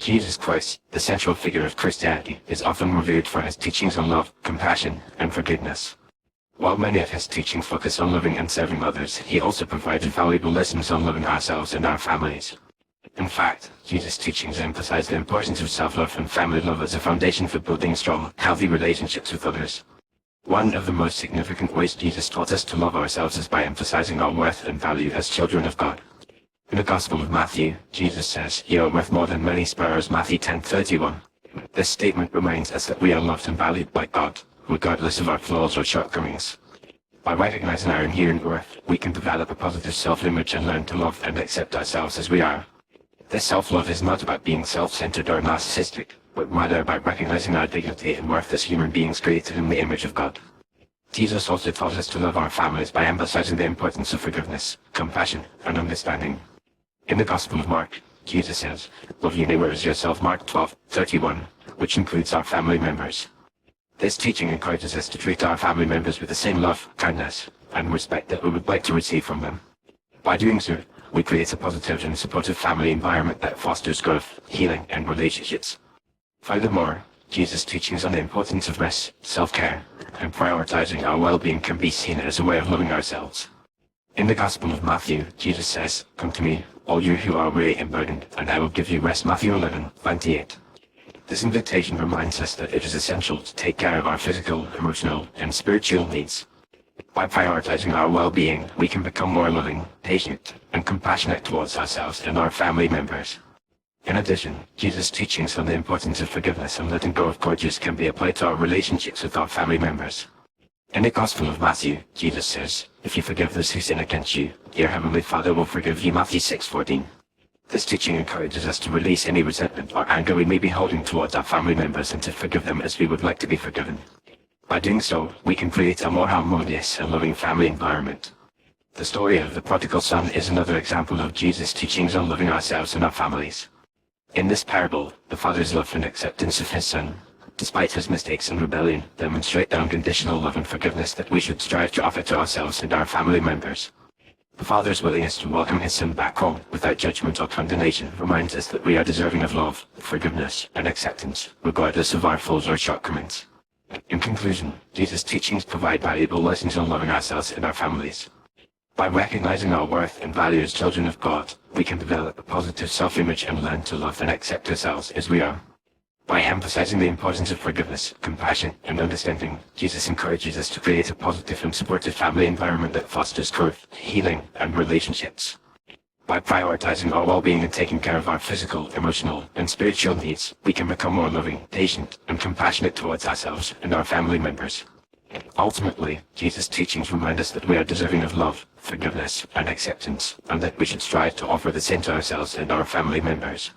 Jesus Christ, the central figure of Christianity, is often revered for his teachings on love, compassion, and forgiveness. While many of his teachings focus on loving and serving others, he also provided valuable lessons on loving ourselves and our families. In fact, Jesus' teachings emphasize the importance of self-love and family love as a foundation for building strong, healthy relationships with others. One of the most significant ways Jesus taught us to love ourselves is by emphasizing our worth and value as children of God. In the Gospel of Matthew, Jesus says, "You are worth more than many sparrows," Matthew 10:31. This statement reminds us that we are loved and valued by God, regardless of our flaws or shortcomings. By recognizing our inherent worth, we can develop a positive self-image and learn to love and accept ourselves as we are. This self-love is not about being self-centered or narcissistic, but rather about recognizing our dignity and worth as human beings created in the image of God. Jesus also taught us to love our families by emphasizing the importance of forgiveness, compassion, and understanding. In the Gospel of Mark, Jesus says, "Love your neighbor as yourself," Mark 12:31, which includes our family members. This teaching encourages us to treat our family members with the same love, kindness, and respect that we would like to receive from them. By doing so, we create a positive and supportive family environment that fosters growth, healing, and relationships. Furthermore, Jesus' teachings on the importance of rest, self-care, and prioritizing our well-being can be seen as a way of loving ourselves. In the Gospel of Matthew, Jesus says, "Come to me, all you who are weary and burdened, and I will give you rest," Matthew 11:28. This invitation reminds us that it is essential to take care of our physical, emotional, and spiritual needs. By prioritizing our well-being, we can become more loving, patient, and compassionate towards ourselves and our family members. In addition, Jesus' teachings on the importance of forgiveness and letting go of grudges can be applied to our relationships with our family members. In the Gospel of Matthew, Jesus says, "If you forgive those who sin against you, your heavenly Father will forgive you," Matthew 6:14. This teaching encourages us to release any resentment or anger we may be holding towards our family members and to forgive them as we would like to be forgiven. By doing so, we can create a more harmonious and loving family environment. The story of the Prodigal Son is another example of Jesus' teachings on loving ourselves and our families. In this parable, the father's love and acceptance of his son, despite his mistakes and rebellion, demonstrate the unconditional love and forgiveness that we should strive to offer to ourselves and our family members. The father's willingness to welcome his son back home without judgment or condemnation reminds us that we are deserving of love, forgiveness, and acceptance, regardless of our faults or shortcomings. In conclusion, Jesus' teachings provide valuable lessons on loving ourselves and our families. By recognizing our worth and value as children of God, we can develop a positive self-image and learn to love and accept ourselves as we are. By emphasizing the importance of forgiveness, compassion, and understanding, Jesus encourages us to create a positive and supportive family environment that fosters growth, healing, and relationships. By prioritizing our well-being and taking care of our physical, emotional, and spiritual needs, we can become more loving, patient, and compassionate towards ourselves and our family members. Ultimately, Jesus' teachings remind us that we are deserving of love, forgiveness, and acceptance, and that we should strive to offer the same to ourselves and our family members.